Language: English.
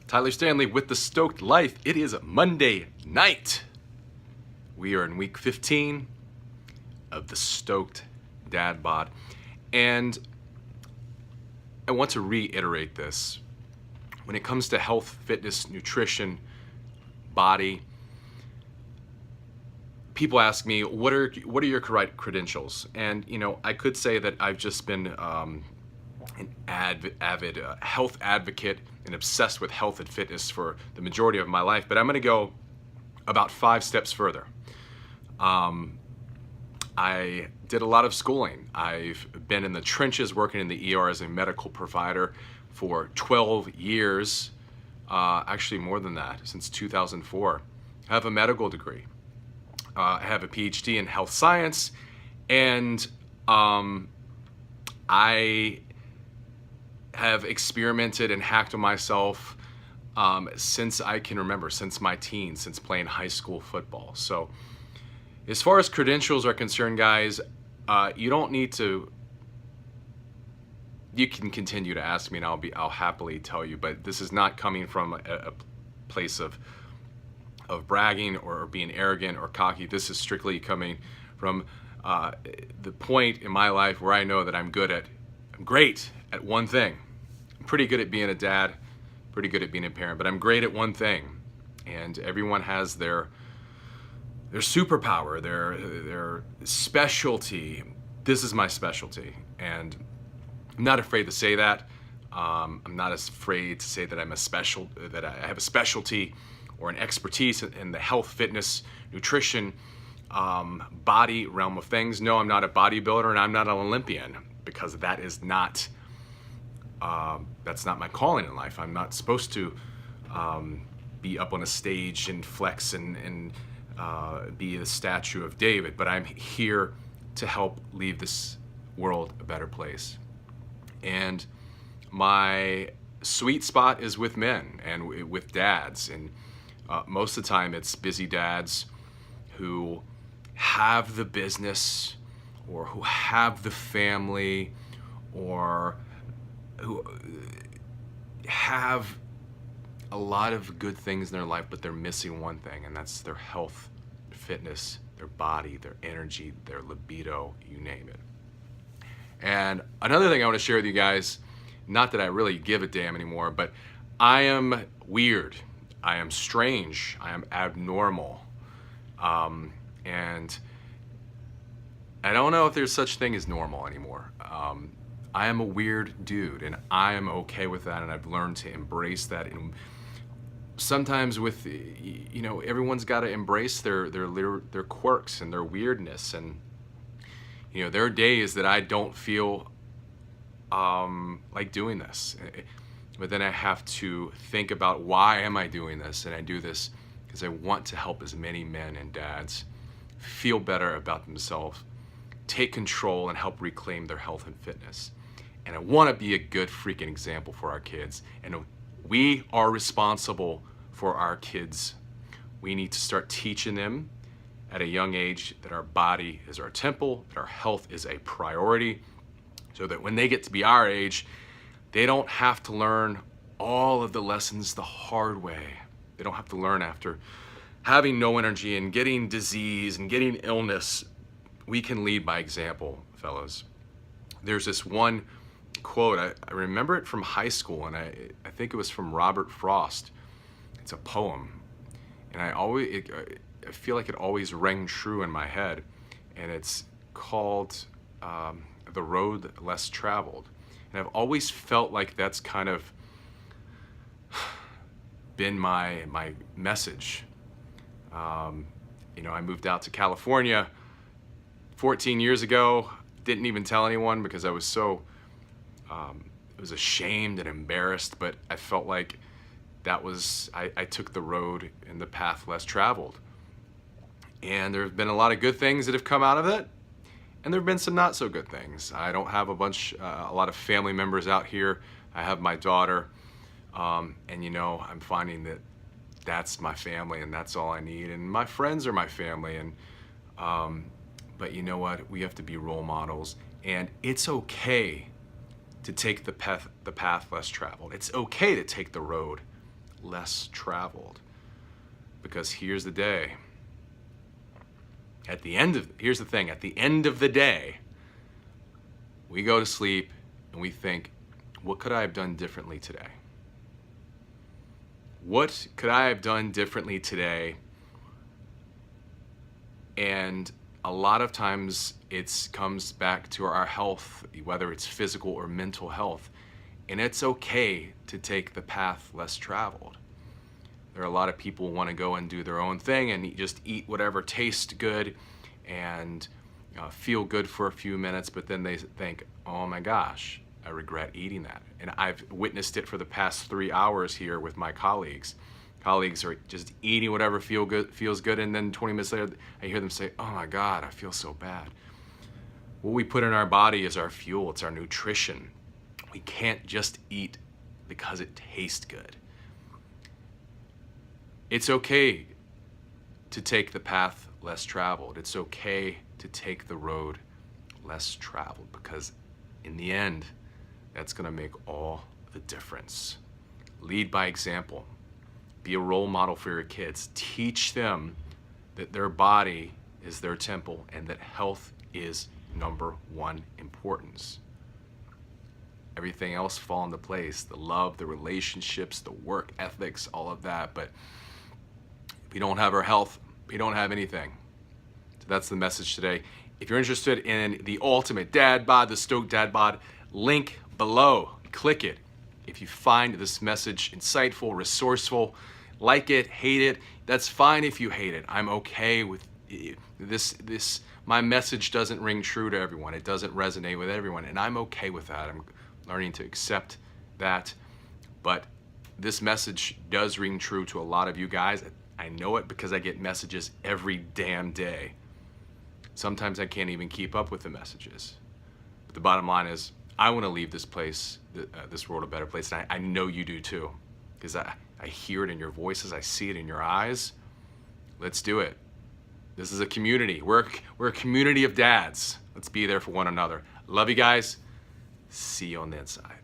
Tyler Stanley with the Stoked Life. It is Monday night. We are in week 15 of the Stoked Dad Bod. And I want to reiterate this. When it comes to health, fitness, nutrition, body, people ask me, what are your credentials? And I could say that I've just been an avid health advocate and obsessed with health and fitness for the majority of my life, but I'm going to go about 5 steps further. I did a lot of schooling. I've been in the trenches working in the ER as a medical provider for 12 years, actually more than that, since 2004. I have a medical degree. I have a PhD in health science, and I have experimented and hacked on myself since I can remember, since my teens, since playing high school football. So as far as credentials are concerned, guys, you don't need to, you can continue to ask me and I'll happily tell you, but this is not coming from a place of bragging or being arrogant or cocky. This is strictly coming from the point in my life where I know that I'm great at one thing. I'm pretty good at being a dad, pretty good at being a parent, but I'm great at one thing. And everyone has their superpower, their specialty. This is my specialty, and I'm not afraid to say that. I'm not afraid to say that that I have a specialty or an expertise in the health, fitness, nutrition, body realm of things. No, I'm not a bodybuilder and I'm not an Olympian, because that is not, that's not my calling in life. I'm not supposed to be up on a stage and flex and be the statue of David, but I'm here to help leave this world a better place. And my sweet spot is with men and with dads, and most of the time it's busy dads who have the business or who have the family or who have a lot of good things in their life, but they're missing one thing, and that's their health, fitness, their body, their energy, their libido, you name it. And another thing I want to share with you guys, not that I really give a damn anymore, but I am weird. I am strange. I am abnormal. And I don't know if there's such thing as normal anymore. I am a weird dude, and I am okay with that, and I've learned to embrace that. And sometimes with, everyone's got to embrace their quirks and their weirdness. And, there are days that I don't feel like doing this. But then I have to think about, why am I doing this? And I do this because I want to help as many men and dads feel better about themselves, take control, and help reclaim their health and fitness. And I want to be a good freaking example for our kids. And we are responsible for our kids. We need to start teaching them at a young age that our body is our temple, that our health is a priority, so that when they get to be our age, they don't have to learn all of the lessons the hard way. They don't have to learn after having no energy and getting disease and getting illness. We can lead by example, fellas. There's this one quote, I remember it from high school, and I think it was from Robert Frost. It's a poem, and I feel like it always rang true in my head, and it's called The Road Less Traveled. And I've always felt like that's kind of been my message. I moved out to California 14 years ago. Didn't even tell anyone because I was so ashamed and embarrassed, but I felt like that was, I took the road and the path less traveled. And there have been a lot of good things that have come out of it, and there have been some not so good things. I don't have a lot of family members out here. I have my daughter, and I'm finding that that's my family, and that's all I need. And my friends are my family, and but you know what? We have to be role models, and it's okay to take the path less traveled. It's okay to take the road less traveled. Because here's the day. Here's the thing, at the end of the day, we go to sleep and we think, what could I have done differently today? What could I have done differently today? And a lot of times it comes back to our health, whether it's physical or mental health. And it's okay to take the path less traveled. There are a lot of people who want to go and do their own thing and just eat whatever tastes good and feel good for a few minutes, but then they think, oh my gosh, I regret eating that. And I've witnessed it for the past 3 hours here with my colleagues. Colleagues are just eating whatever feels good, and then 20 minutes later, I hear them say, oh my God, I feel so bad. What we put in our body is our fuel, it's our nutrition. We can't just eat because it tastes good. It's okay to take the path less traveled. It's okay to take the road less traveled, because in the end, that's gonna make all the difference. Lead by example. Be a role model for your kids. Teach them that their body is their temple and that health is #1 importance. Everything else fall into place, the love, the relationships, the work ethics, all of that. But if we don't have our health, we don't have anything. So that's the message today. If you're interested in the ultimate dad bod, the Stoked Dad Bod, link below, click it. If you find this message insightful, resourceful, like it, hate it, that's fine if you hate it. I'm okay with this. My message doesn't ring true to everyone. It doesn't resonate with everyone, and I'm okay with that. I'm learning to accept that. But this message does ring true to a lot of you guys. I know it because I get messages every damn day. Sometimes I can't even keep up with the messages. But the bottom line is, I want to leave this place, this world, a better place. And I know you do too, because I hear it in your voices. I see it in your eyes. Let's do it. This is a community. We're a community of dads. Let's be there for one another. Love you guys. See you on the inside.